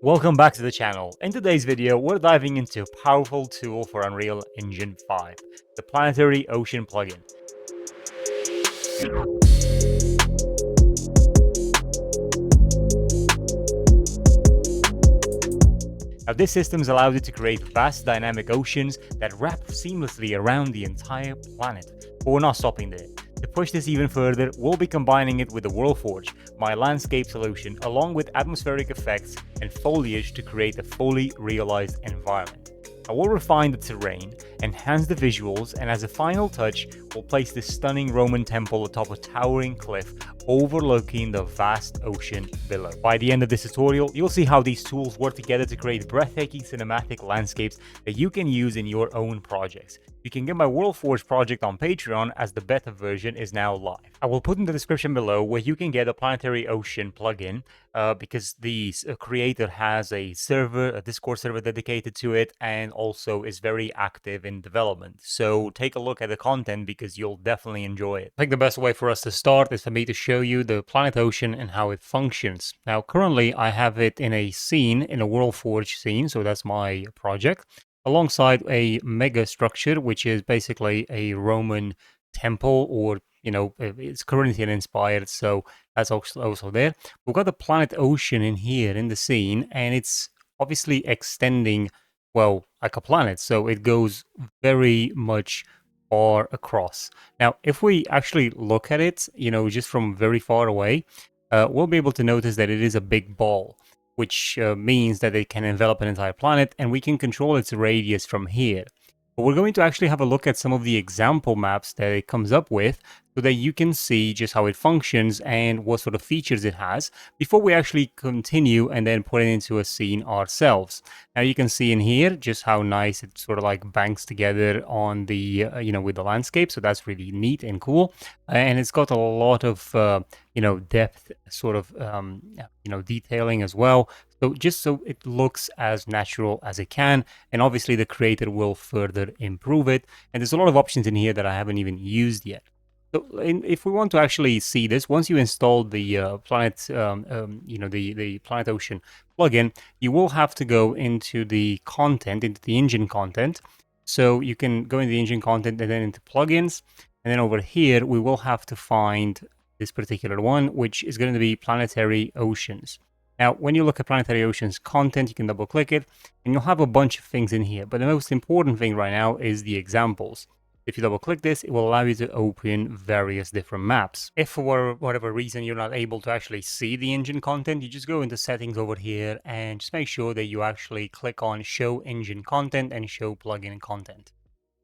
Welcome back to the channel. In today's video, we're diving into a powerful tool for Unreal Engine 5, the Planetary Ocean Plugin. Now, this system allows you to create vast dynamic oceans that wrap seamlessly around the entire planet. But we're not stopping there. To push this even further, we'll be combining it with the Worldforge, my landscape solution, along with atmospheric effects and foliage to create a fully realized environment. I will refine the terrain, enhance the visuals, and as a final touch, we'll place this stunning Roman temple atop a towering cliff overlooking the vast ocean below. By the end of this tutorial, you'll see how these tools work together to create breathtaking cinematic landscapes that you can use in your own projects. You can get my Worldforge project on Patreon as the beta version is now live. I will put in the description below where you can get a Planetary Ocean plugin because the creator has a server, a Discord server dedicated to it, and also is very active in development. So take a look at the content because you'll definitely enjoy it. I think the best way for us to start is for me to show you the Planet Ocean and how it functions. Now, currently I have it in a scene, in a Worldforge scene, so that's my project, alongside a mega structure, which is basically a Roman temple, or it's Corinthian inspired, so that's also there. We've got the planet Ocean in here in the scene, and it's obviously extending, well, like a planet, so it goes very much far across. Now, if we actually look at it, just from very far away, we'll be able to notice that it is a big ball, which means that it can envelop an entire planet, and we can control its radius from here. But we're going to actually have a look at some of the example maps that it comes up with so that you can see just how it functions and what sort of features it has before we actually continue and then put it into a scene ourselves. Now you can see in here just how nice it sort of like banks together on the, with the landscape. So that's really neat and cool. And it's got a lot of, depth sort of, detailing as well. So just so it looks as natural as it can, and obviously the creator will further improve it. And there's a lot of options in here that I haven't even used yet. So if we want to actually see this, once you install the the Planet Ocean plugin, you will have to go into the content, into the engine content. So you can go into the engine content and then into plugins, and then over here we will have to find this particular one, which is going to be Planetary Oceans. Now, when you look at Planetary Oceans content, you can double click it, and you'll have a bunch of things in here. But the most important thing right now is the examples. If you double click this, it will allow you to open various different maps. If for whatever reason you're not able to actually see the engine content, you just go into settings over here and just make sure that you actually click on show engine content and show plugin content.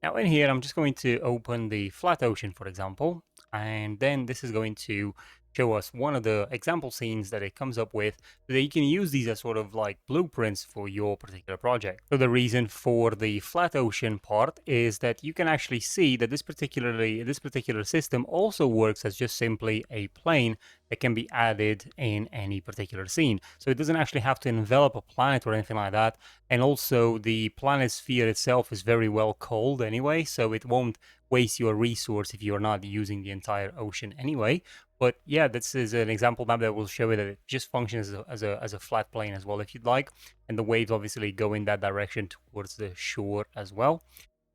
Now in here, I'm just going to open the flat ocean, for example, and then this is going to show us one of the example scenes that it comes up with so that you can use these as sort of like blueprints for your particular project. So the reason for the flat ocean part is that you can actually see that this particular system also works as just simply a plane that can be added in any particular scene. So it doesn't actually have to envelop a planet or anything like that. And also the planet sphere itself is very well cold anyway, so it won't waste your resource if you're not using the entire ocean anyway. But yeah, this is an example map that will show you that it just functions as a flat plane as well if you'd like. And the waves obviously go in that direction towards the shore as well.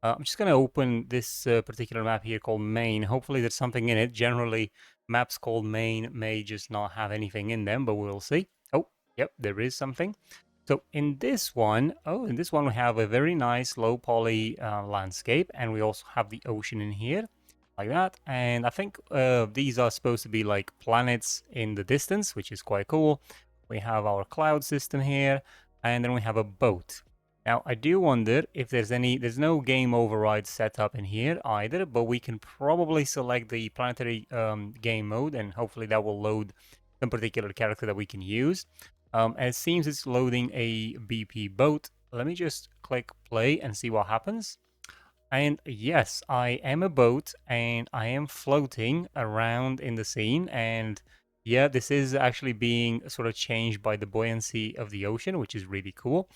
I'm just going to open this particular map here called main. Hopefully there's something in it. Generally, maps called main may just not have anything in them, but we'll see. Oh, yep, there is something. So in this one, we have a very nice low poly landscape, and we also have the ocean in here, like that. And I think these are supposed to be like planets in the distance, which is quite cool. We have our cloud system here, and then we have a boat. Now, I do wonder if there's no game override set up in here either, but we can probably select the planetary game mode, and hopefully that will load some particular character that we can use. And it seems it's loading a BP boat. Let me just click play and see what happens. And yes, I am a boat, and I am floating around in the scene, and yeah, this is actually being sort of changed by the buoyancy of the ocean, which is really cool.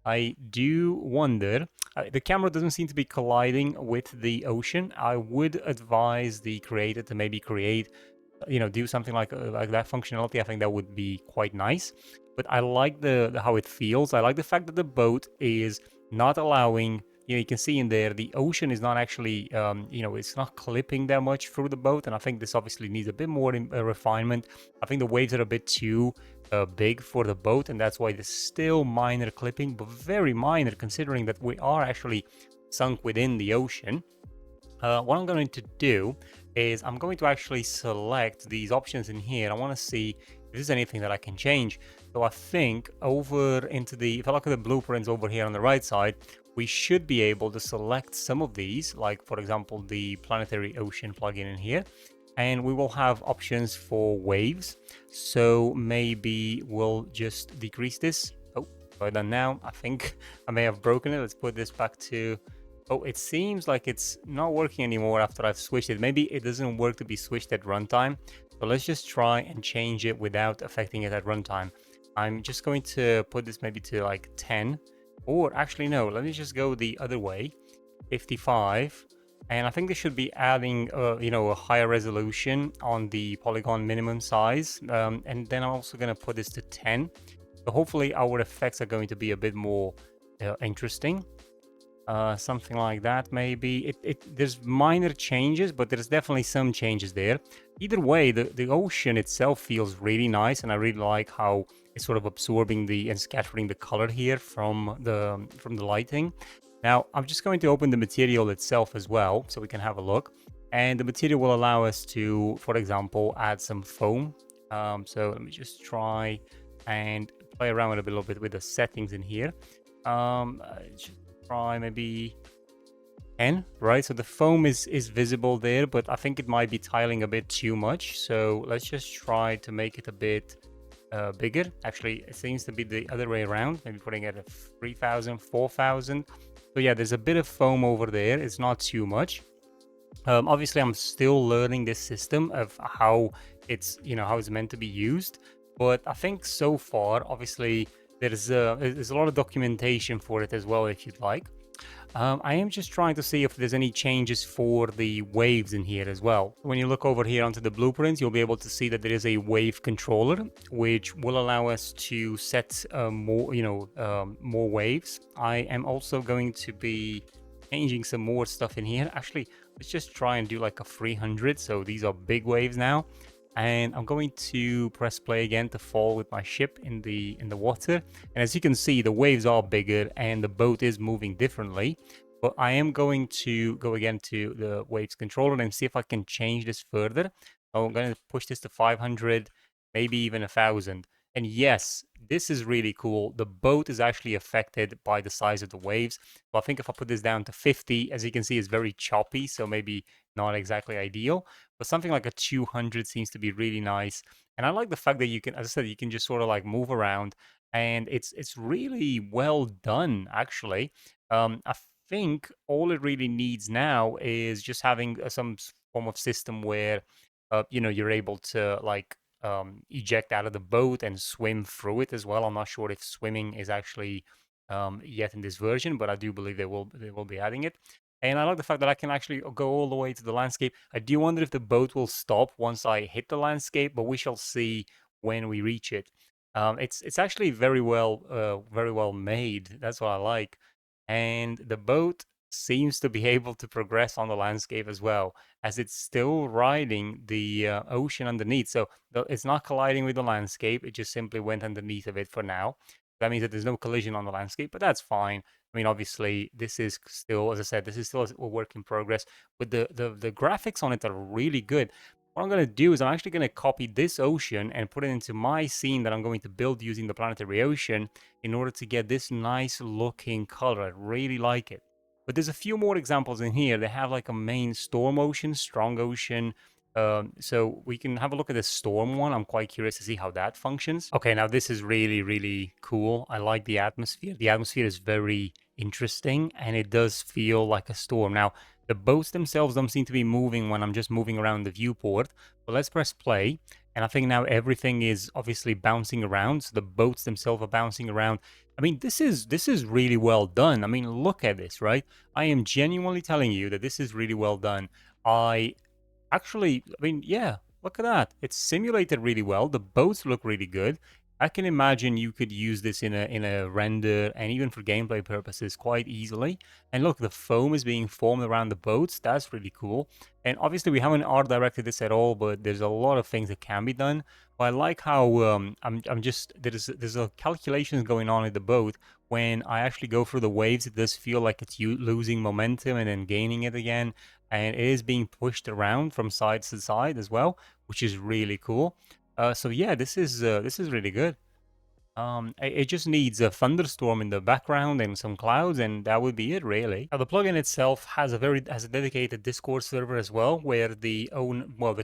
I do wonder, the camera doesn't seem to be colliding with the ocean. I would advise the creator to maybe create do something like that functionality, I think that would be quite nice. But I like the how it feels. I like the fact that the boat is not allowing. You can see in there the ocean is not actually, it's not clipping that much through the boat, and I think this obviously needs a bit more refinement. I think the waves are a bit too big for the boat, and that's why there's still minor clipping, but very minor considering that we are actually sunk within the ocean. What I'm going to do is I'm going to actually select these options in here. I want to see if there's anything that I can change. So I think over into if I look at the blueprints over here on the right side, we should be able to select some of these, like for example, the Planetary Ocean plugin in here. And we will have options for waves. So maybe we'll just decrease this. Oh, I've done now. I think I may have broken it. Let's put this back to... Oh, it seems like it's not working anymore after I've switched it. Maybe it doesn't work to be switched at runtime. So let's just try and change it without affecting it at runtime. I'm just going to put this maybe to like 10. Or actually, no, let me just go the other way. 55. And I think they should be adding, a higher resolution on the polygon minimum size. And then I'm also going to put this to 10. So hopefully our effects are going to be a bit more interesting. Something like that, maybe. There's minor changes, but there's definitely some changes there. Either way, the ocean itself feels really nice, and I really like how it's sort of absorbing and scattering the color here from the lighting. Now, I'm just going to open the material itself as well, so we can have a look. And the material will allow us to, for example, add some foam. So let me just try and play around a little bit with the settings in here. Try maybe 10, right? So the foam is visible there, but I think it might be tiling a bit too much. So let's just try to make it a bit bigger. Actually, it seems to be the other way around. Maybe putting it at 3,000, 4,000. So yeah, there's a bit of foam over there. It's not too much. Obviously, I'm still learning this system of how it's meant to be used. But I think so far, obviously, there's a lot of documentation for it as well, if you'd like. I am just trying to see if there's any changes for the waves in here as well. When you look over here onto the blueprints, you'll be able to see that there is a wave controller, which will allow us to set more waves. I am also going to be changing some more stuff in here. Actually, let's just try and do like a 300. So these are big waves now. And I'm going to press play again to fall with my ship in the water. And as you can see, the waves are bigger and the boat is moving differently. But I am going to go again to the waves controller and see if I can change this further. So I'm going to push this to 500, maybe even 1,000. And yes, this is really cool. The boat is actually affected by the size of the waves. So I think if I put this down to 50, as you can see, it's very choppy. So maybe not exactly ideal. But something like a 200 seems to be really nice. And I like the fact that you can, as I said, you can just sort of like move around. And it's really well done, actually. I think all it really needs now is just having some form of system where, you're able to like eject out of the boat and swim through it as well. I'm not sure if swimming is actually yet in this version, but I do believe they will be adding it. And I like the fact that I can actually go all the way to the landscape. I do wonder if the boat will stop once I hit the landscape, but we shall see when we reach it. It's actually very well made. That's what I like. And the boat seems to be able to progress on the landscape as well, as it's still riding the ocean underneath. So it's not colliding with the landscape. It just simply went underneath of it for now. That means that there's no collision on the landscape, but that's fine. I mean, obviously, this is still, as I said, this is still a work in progress. But the graphics on it are really good. What I'm going to do is I'm actually going to copy this ocean and put it into my scene that I'm going to build using the Planetary Ocean in order to get this nice looking color. I really like it. But there's a few more examples in here. They have like a main storm ocean, strong ocean. So we can have a look at the storm one. I'm quite curious to see how that functions. Okay, now this is really, really cool. I like the atmosphere. The atmosphere is very interesting and it does feel like a storm. Now, the boats themselves don't seem to be moving when I'm just moving around the viewport. But let's press play. And I think now everything is obviously bouncing around. So the boats themselves are bouncing around. I mean, this is really well done. I mean, look at this, right? I am genuinely telling you that this is really well done. I mean, yeah, look at that. It's simulated really well. The boats look really good. I can imagine you could use this in a render and even for gameplay purposes quite easily. And look, the foam is being formed around the boats. That's really cool. And obviously we haven't art directed this at all, but there's a lot of things that can be done. But I like how I'm just there's a calculations going on in the boat. When I actually go through the waves, it does feel like it's you losing momentum and then gaining it again, and it is being pushed around from side to side as well, which is really cool. So yeah, this is really good. It just needs a thunderstorm in the background and some clouds, and that would be it, really. Now, the plugin itself has a dedicated Discord server as well, where the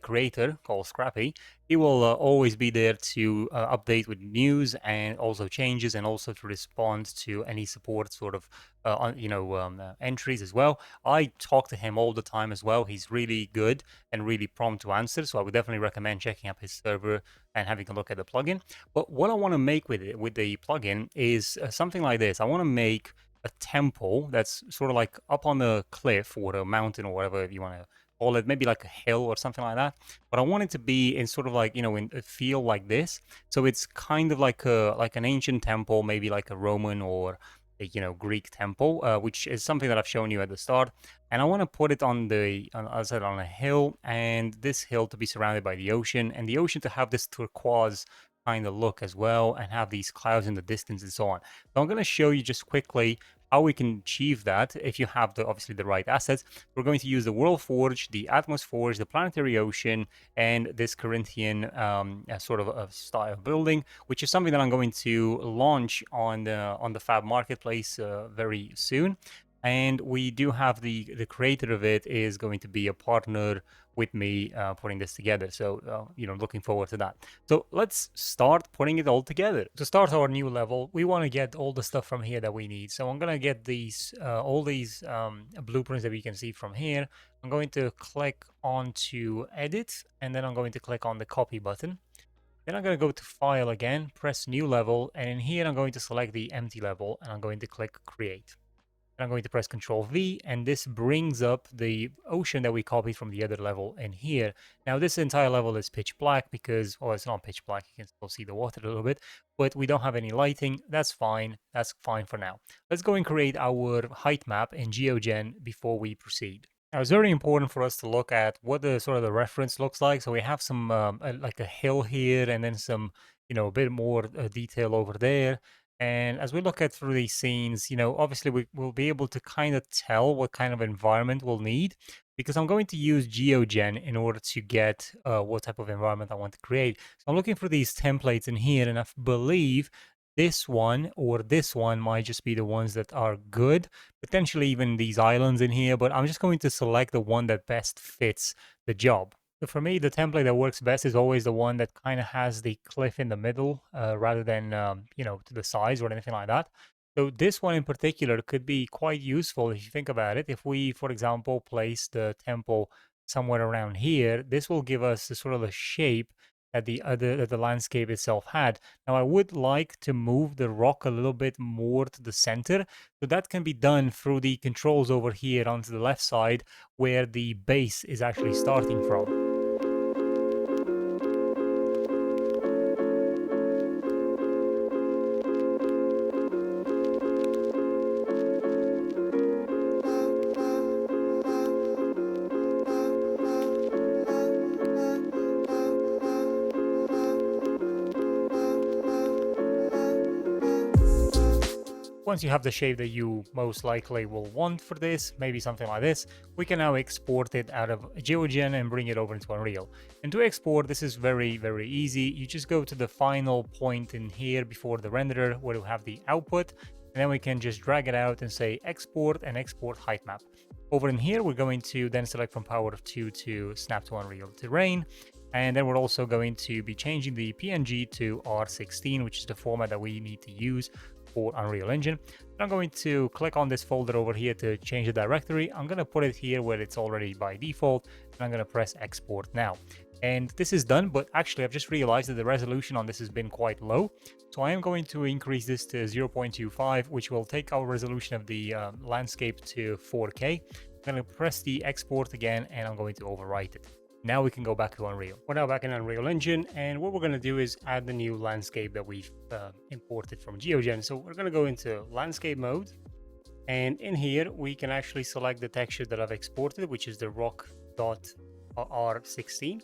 creator called Scrappy, he will always be there to update with news and also changes, and also to respond to any support sort of entries as well. I talk to him all the time as well. He's really good and really prompt to answer, so I would definitely recommend checking out his server and having a look at the plugin. But what I want to make with it, with the plugin, is something like this. I want to make a temple that's sort of like up on a cliff or a mountain or whatever you want to call it, maybe like a hill or something like that. But I want it to be in sort of like, in a feel like this. So it's kind of like an ancient temple, maybe like a Roman or a, Greek temple, which is something that I've shown you at the start. And I want to put it on as I said, on a hill, and this hill to be surrounded by the ocean, and the ocean to have this turquoise kind of look as well, and have these clouds in the distance and so on. So I'm going to show you just quickly how we can achieve that if you have obviously the right assets. We're going to use the World Forge, the Atmos Forge, the Planetary Ocean, and this Corinthian sort of a style building, which is something that I'm going to launch on the Fab Marketplace very soon. And we do have the creator of it is going to be a partner with me putting this together. So, looking forward to that. So let's start putting it all together. To start our new level, we want to get all the stuff from here that we need. So I'm going to get all these blueprints that we can see from here. I'm going to click onto edit, and then I'm going to click on the copy button. Then I'm going to go to file again, press new level, and in here I'm going to select the empty level, and I'm going to click create. And I'm going to press Control V, and this brings up the ocean that we copied from the other level in here. Now, this entire level is pitch black because, well, it's not pitch black. You can still see the water a little bit, but we don't have any lighting. That's fine. That's fine for now. Let's go and create our height map in GeoGen before we proceed. Now, it's very important for us to look at what the sort of the reference looks like. So we have some like a hill here, and then some, a bit more detail over there. And as we look at through these scenes, obviously we'll be able to kind of tell what kind of environment we'll need, because I'm going to use GeoGen in order to get what type of environment I want to create. So I'm looking for these templates in here, and I believe this one or this one might just be the ones that are good, potentially even these islands in here, but I'm just going to select the one that best fits the job. So for me, the template that works best is always the one that kind of has the cliff in the middle rather than, to the sides or anything like that. So this one in particular could be quite useful if you think about it. If we, for example, place the temple somewhere around here, this will give us the sort of the shape that the landscape itself had. Now, I would like to move the rock a little bit more to the center. So that can be done through the controls over here onto the left side, where the base is actually starting from. Once you have the shape that you most likely will want for this, maybe something like this, we can now export it out of GeoGen and bring it over into Unreal. And to export, this is very, very easy. You just go to the final point in here before the renderer where you have the output, and then we can just drag it out and say export and export height map. Over in here, we're going to then select from power of 2 to snap to Unreal Terrain. And then we're also going to be changing the PNG to R16, which is the format that we need to use for Unreal Engine. And I'm going to click on this folder over here to change the directory. I'm going to put it here where it's already by default, and I'm going to press export now. And this is done, but actually I've just realized that the resolution on this has been quite low. So I am going to increase this to 0.25, which will take our resolution of the landscape to 4K. I'm going to press the export again, and I'm going to overwrite it. Now we can go back to Unreal. We're now back in Unreal Engine, and what we're going to do is add the new landscape that we've imported from GeoGen. So we're going to go into landscape mode, and in here we can actually select the texture that I've exported, which is the rock.r16.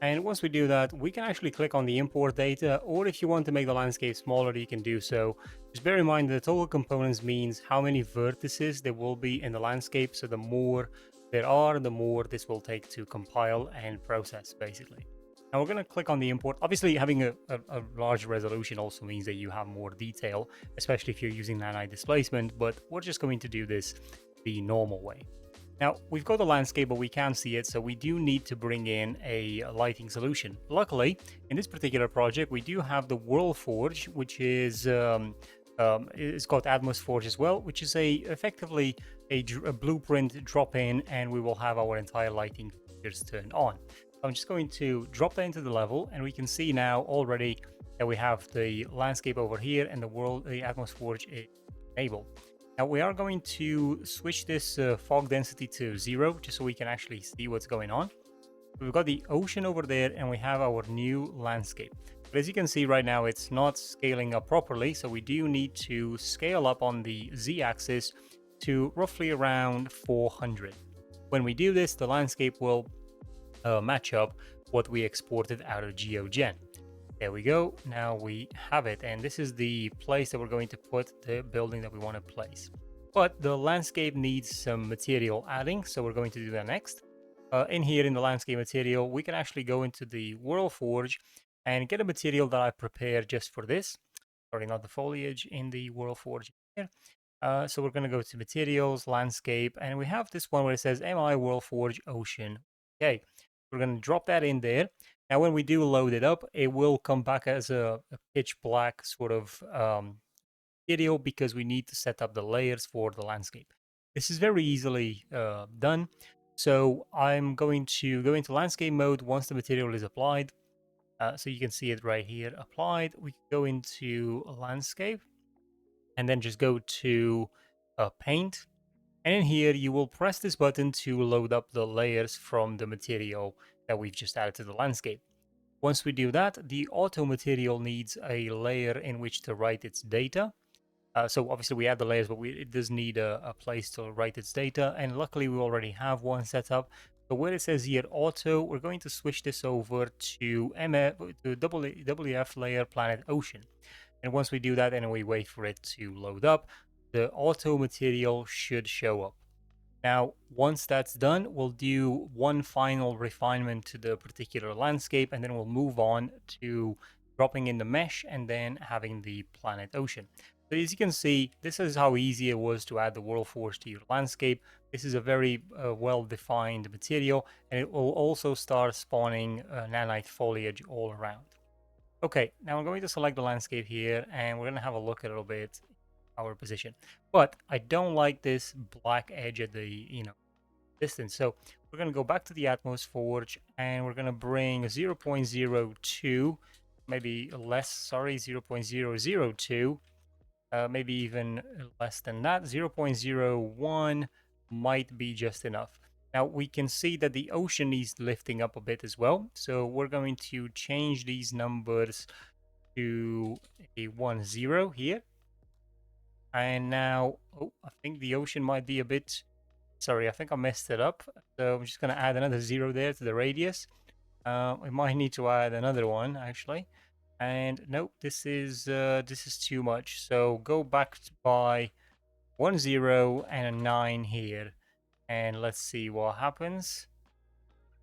And once we do that, we can actually click on the import data, or if you want to make the landscape smaller, you can do so. Just bear in mind that total components means how many vertices there will be in the landscape. So the more there are, the more this will take to compile and process, basically. Now we're going to click on the import. Obviously, having a large resolution also means that you have more detail, especially if you're using Nanite displacement, but we're just going to do this the normal way. Now, we've got the landscape, but we can't see it, so we do need to bring in a lighting solution. Luckily, in this particular project, we do have the World Forge, which is it's called Atmos Forge as well, which is effectively a blueprint drop-in, and we will have our entire lighting features turned on. I'm just going to drop that into the level, and we can see now already that we have the landscape over here, and the Atmos Forge is enabled. Now we are going to switch this fog density to 0, just so we can actually see what's going on. We've got the ocean over there, and we have our new landscape. But as you can see right now, it's not scaling up properly, so we do need to scale up on the z-axis to roughly around 400. When we do this, the landscape will match up what we exported out of GeoGen. There we go. Now we have it, and this is the place that we're going to put the building that we want to place. But the landscape needs some material adding, so we're going to do that next. In here in the landscape material, we can actually go into the World Forge and get a material that I prepared just for this. Sorry, not the foliage in the World Forge here. So we're going to go to materials, landscape, and we have this one where it says MI World Forge Ocean. Okay, we're going to drop that in there. Now, when we do load it up, it will come back as a pitch black sort of video, because we need to set up the layers for the landscape. This is very easily done. So I'm going to go into landscape mode once the material is applied. So you can see it right here, applied. We can go into landscape and then just go to paint. And in here, you will press this button to load up the layers from the material that we've just added to the landscape. Once we do that, the auto material needs a layer in which to write its data. So obviously we add the layers, but it does need a place to write its data. And luckily we already have one set up. So where it says here auto, we're going to switch this over to WF layer Planet Ocean. And once we do that and we wait for it to load up, the auto material should show up. Now, once that's done, we'll do one final refinement to the particular landscape, and then we'll move on to dropping in the mesh and then having the Planet Ocean. So as you can see, this is how easy it was to add the World Forge to your landscape. This is a very well-defined material, and it will also start spawning nanite foliage all around. Okay, now I'm going to select the landscape here, and we're going to have a look a little bit our position. But I don't like this black edge at the distance. So we're going to go back to the Atmos Forge, and we're going to bring 0.02, maybe less, sorry, 0.002, maybe even less than that. 0.01 might be just enough. Now we can see that the ocean is lifting up a bit as well. So we're going to change these numbers to a 10 here. And now, oh, I think the ocean might be a bit, sorry, I think I messed it up. So I'm just going to add another 0 there to the radius. We might need to add another one, actually. And nope, this is too much. So go back by 1 0 and a 9 here. And let's see what happens.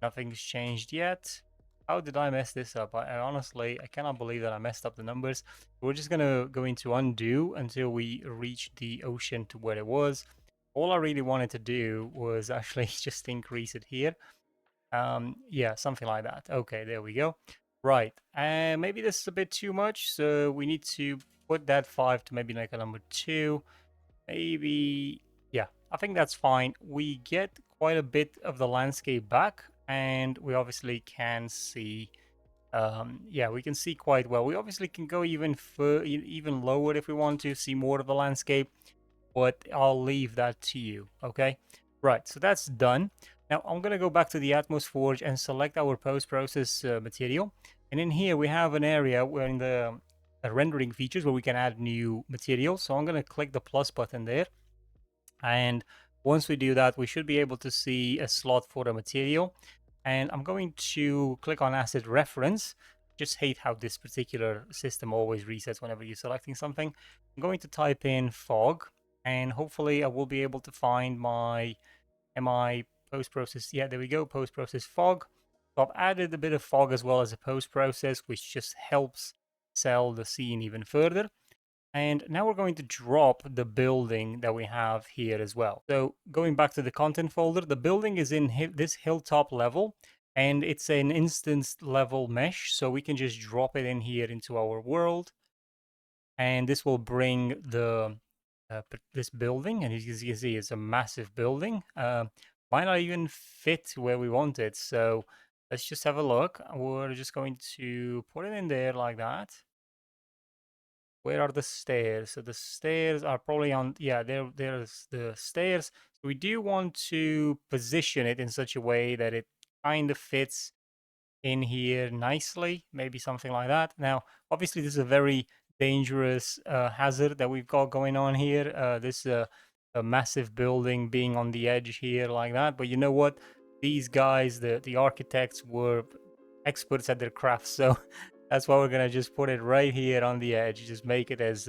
Nothing's changed yet. How did I mess this up? I honestly, I cannot believe that I messed up the numbers. We're just gonna go into undo until we reach the ocean to where it was. All I really wanted to do was actually just increase it here. Yeah, something like that. Okay, there we go. Right, and maybe this is a bit too much, so we need to put that 5 to maybe like a number 2. Maybe, yeah, I think that's fine. We get quite a bit of the landscape back, and we obviously can see, yeah, we can see quite well. We obviously can go even lower if we want to see more of the landscape, but I'll leave that to you, okay? Right, so that's done. Now I'm going to go back to the Atmos Forge and select our post-process material. And in here we have an area where in the rendering features where we can add new material. So I'm going to click the plus button there. And once we do that, we should be able to see a slot for a material. And I'm going to click on asset reference. Just hate how this particular system always resets whenever you're selecting something. I'm going to type in fog, and hopefully I will be able to find my MI post-process. Yeah, there we go, post-process fog. So I've added a bit of fog as well as a post-process, which just helps sell the scene even further. And now we're going to drop the building that we have here as well. So going back to the content folder, the building is in this hilltop level, and it's an instance level mesh. So we can just drop it in here into our world. And this will bring the this building, and as you can see, it's a massive building. Might not even fit where we want it. So let's just have a look. We're just going to put it in there like that. Where are the stairs? So the stairs are probably on, yeah, there's the stairs. So we do want to position it in such a way that it kind of fits in here nicely, maybe something like that. Now, obviously, this is a very dangerous hazard that we've got going on here. This a massive building being on the edge here like that. But you know what? These guys, the architects, were experts at their craft, so that's why we're gonna just put it right here on the edge. Just make it as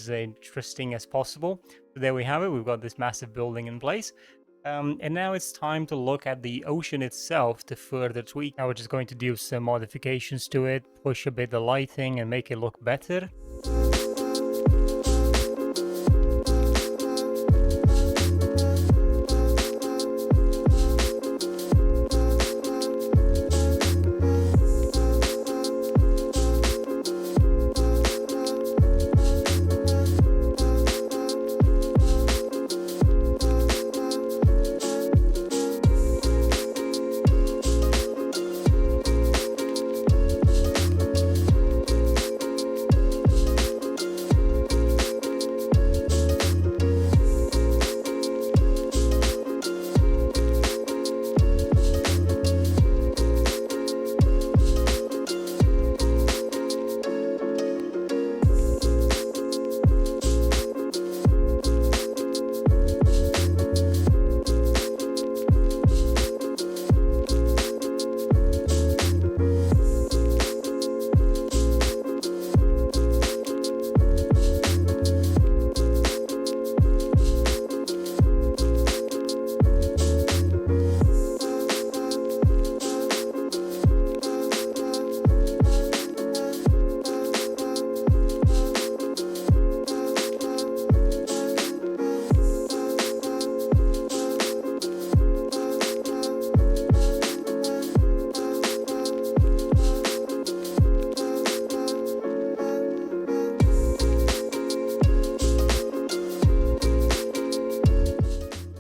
interesting as possible. So there we have it. We've got this massive building in place. And now it's time to look at the ocean itself to further tweak. Now we're just going to do some modifications to it, push a bit the lighting and make it look better.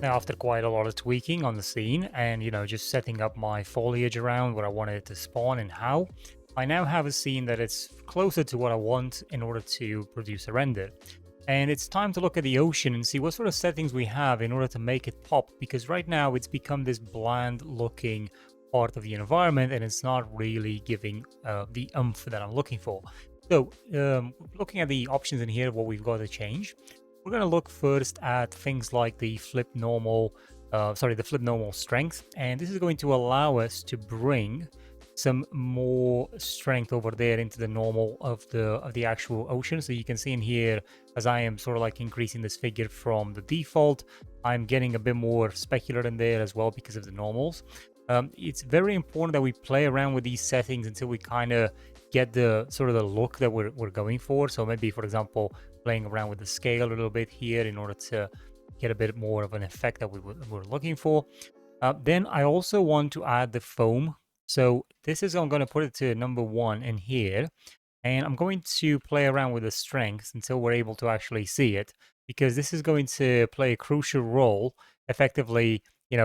Now, after quite a lot of tweaking on the scene and, just setting up my foliage around where I wanted it to spawn and how, I now have a scene that is closer to what I want in order to produce a render. And it's time to look at the ocean and see what sort of settings we have in order to make it pop, because right now it's become this bland looking part of the environment and it's not really giving the oomph that I'm looking for. So looking at the options in here, what we've got to change, we're going to look first at things like the flip normal strength, and this is going to allow us to bring some more strength over there into the normal of the actual ocean. So you can see in here, as I am sort of like increasing this figure from the default, I'm getting a bit more specular in there as well because of the normals. It's very important that we play around with these settings until we kind of get the sort of the look that we're going for. So maybe, for example, playing around with the scale a little bit here in order to get a bit more of an effect that we're looking for. Then I also want to add the foam. So this is, I'm going to put it to number 1 in here. And I'm going to play around with the strength until we're able to actually see it, because this is going to play a crucial role, effectively,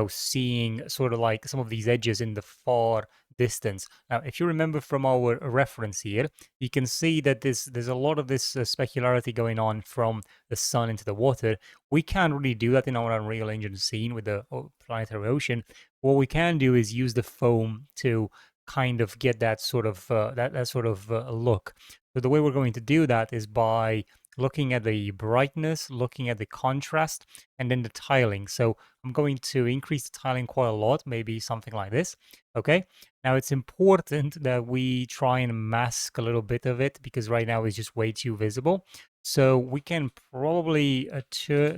seeing sort of like some of these edges in the far distance. Now, if you remember from our reference here, you can see that there's a lot of this specularity going on from the sun into the water. We can't really do that in our Unreal Engine scene with the Planetary Ocean. What we can do is use the foam to kind of get that sort of look. So the way we're going to do that is by looking at the brightness, looking at the contrast, and then the tiling. So I'm going to increase the tiling quite a lot, maybe something like this. Okay. Now it's important that we try and mask a little bit of it because right now it's just way too visible. So we can probably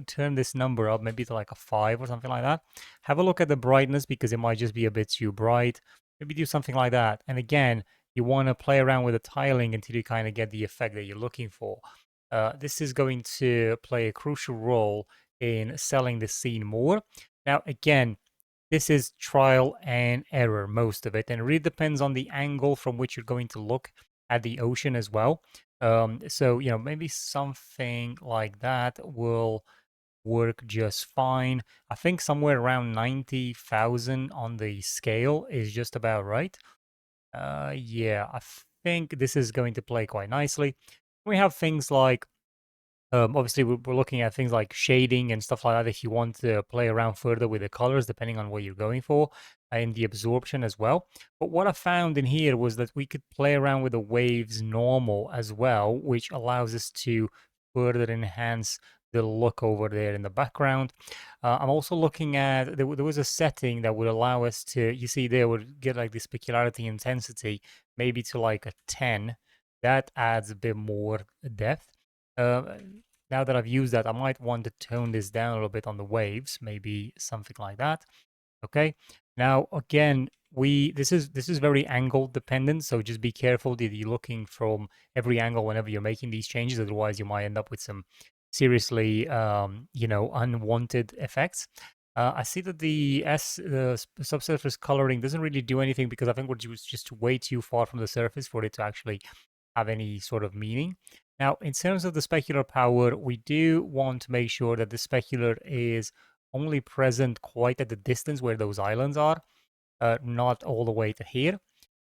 turn this number up maybe to like a 5 or something like that. Have a look at the brightness because it might just be a bit too bright. Maybe do something like that. And again, you want to play around with the tiling until you kind of get the effect that you're looking for. This is going to play a crucial role in selling the scene more. Now, again, this is trial and error, most of it, and it really depends on the angle from which you're going to look at the ocean as well. So, maybe something like that will work just fine. I think somewhere around 90,000 on the scale is just about right. Yeah, I think this is going to play quite nicely. We have things like obviously, we're looking at things like shading and stuff like that if you want to play around further with the colors, depending on what you're going for, and the absorption as well. But what I found in here was that we could play around with the waves normal as well, which allows us to further enhance the look over there in the background. I'm also looking at, there was a setting that would allow us to, you see there, would get like the specularity intensity, maybe to like a 10. That adds a bit more depth. Uh, Now that I've used that, I might want to tone this down a little bit on the waves, maybe something like that. Okay. Now again, this is very angle dependent, so just be careful that you're looking from every angle whenever you're making these changes. Otherwise, you might end up with some seriously, unwanted effects. I see that the subsurface coloring doesn't really do anything because I think we're just way too far from the surface for it to actually have any sort of meaning. Now, in terms of the specular power, we do want to make sure that the specular is only present quite at the distance where those islands are, not all the way to here.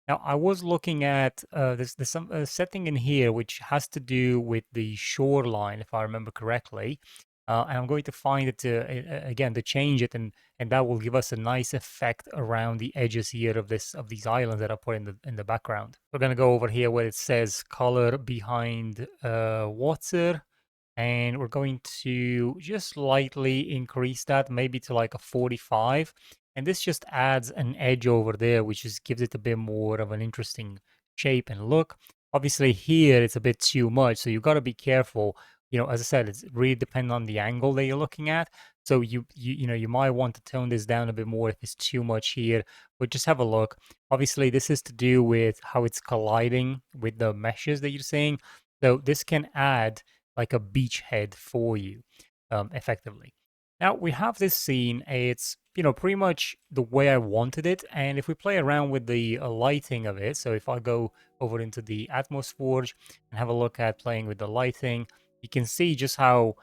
Now, I was looking at there's some setting in here which has to do with the shoreline, if I remember correctly. And I'm going to find it to again to change it, and that will give us a nice effect around the edges here of these islands that I put in the background. We're gonna go over here where it says color behind water, and we're going to just slightly increase that, maybe to like a 45. And this just adds an edge over there, which just gives it a bit more of an interesting shape and look. Obviously here it's a bit too much, so you've got to be careful. As I said, it's really dependent on the angle that you're looking at. So you might want to tone this down a bit more if it's too much here, but just have a look. Obviously this is to do with how it's colliding with the meshes that you're seeing. So this can add like a beachhead for you, effectively. Now we have this scene. It's pretty much the way I wanted it, and if we play around with the lighting of it, so if I go over into the atmosphere and have a look at playing with the lighting, you can see just how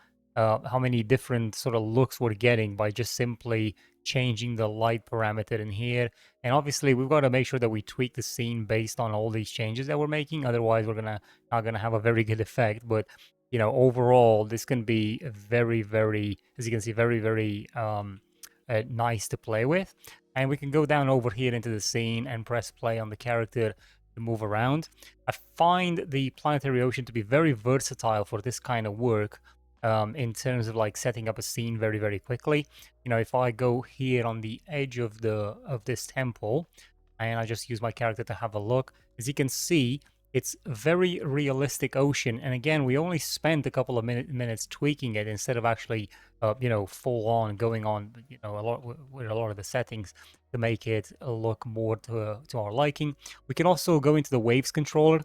many different sort of looks we're getting by just simply changing the light parameter in here. And obviously we've got to make sure that we tweak the scene based on all these changes that we're making. Otherwise we're not gonna have a very good effect. But overall, this can be very, very, as you can see, very, very nice to play with. And we can go down over here into the scene and press play on the character to move around. I find the Planetary Ocean to be very versatile for this kind of work, in terms of like setting up a scene very, very quickly. If I go here on the edge of this temple, and I just use my character to have a look, as you can see, it's a very realistic ocean, and again, we only spent a couple of minutes tweaking it instead of actually, full on going on, a lot with a lot of the settings to make it look more to our liking. We can also go into the waves controller.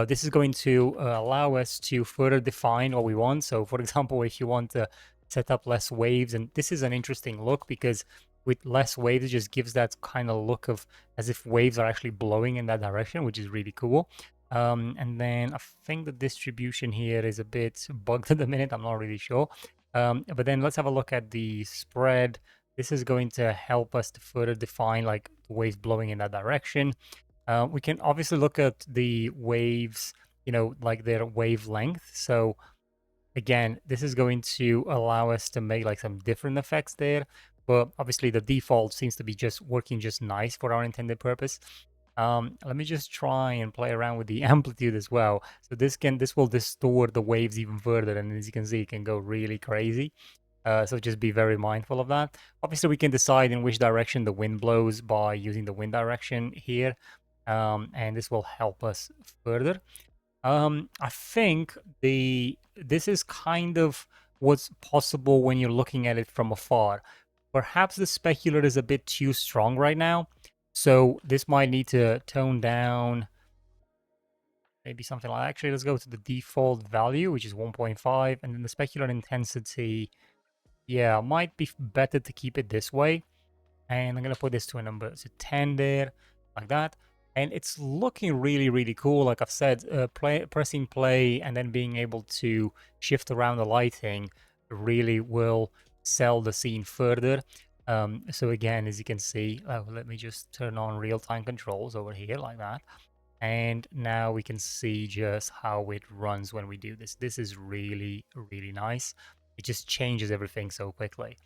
This is going to allow us to further define what we want. So, for example, if you want to set up less waves, and this is an interesting look because with less waves, it just gives that kind of look of as if waves are actually blowing in that direction, which is really cool. And then I think the distribution here is a bit bugged at the minute. I'm not really sure. But then let's have a look at the spread. This is going to help us to further define like the waves blowing in that direction. We can obviously look at the waves, like their wavelength. So again, this is going to allow us to make like some different effects there. But obviously the default seems to be just working just nice for our intended purpose. Let me just try and play around with the amplitude as well. So this will distort the waves even further, and as you can see, it can go really crazy. So just be very mindful of that. Obviously, we can decide in which direction the wind blows by using the wind direction here, and this will help us further. I think this is kind of what's possible when you're looking at it from afar. Perhaps the specular is a bit too strong right now, so this might need to tone down. Maybe something like, actually, let's go to the default value, which is 1.5, and then the specular intensity. Yeah, might be better to keep it this way. And I'm going to put this to a number, so 10 there, like that. And it's looking really, really cool. Like I've said, pressing play and then being able to shift around the lighting really will sell the scene further. So again, as you can see, let me just turn on real-time controls over here like that. And now we can see just how it runs when we do this. This is really, really nice. It just changes everything so quickly.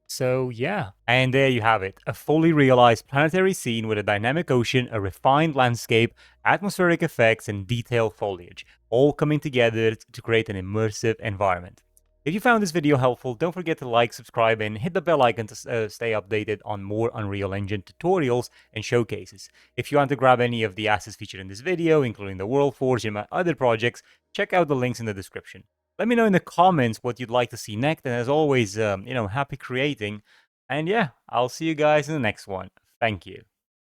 So yeah, and there you have it, a fully realized planetary scene with a dynamic ocean, a refined landscape, atmospheric effects, and detailed foliage, all coming together to create an immersive environment. If you found this video helpful, don't forget to like, subscribe, and hit the bell icon to stay updated on more Unreal Engine tutorials and showcases. If you want to grab any of the assets featured in this video, including the World Forge and my other projects, check out the links in the description. Let me know in the comments what you'd like to see next, and as always, happy creating. And yeah, I'll see you guys in the next one. Thank you.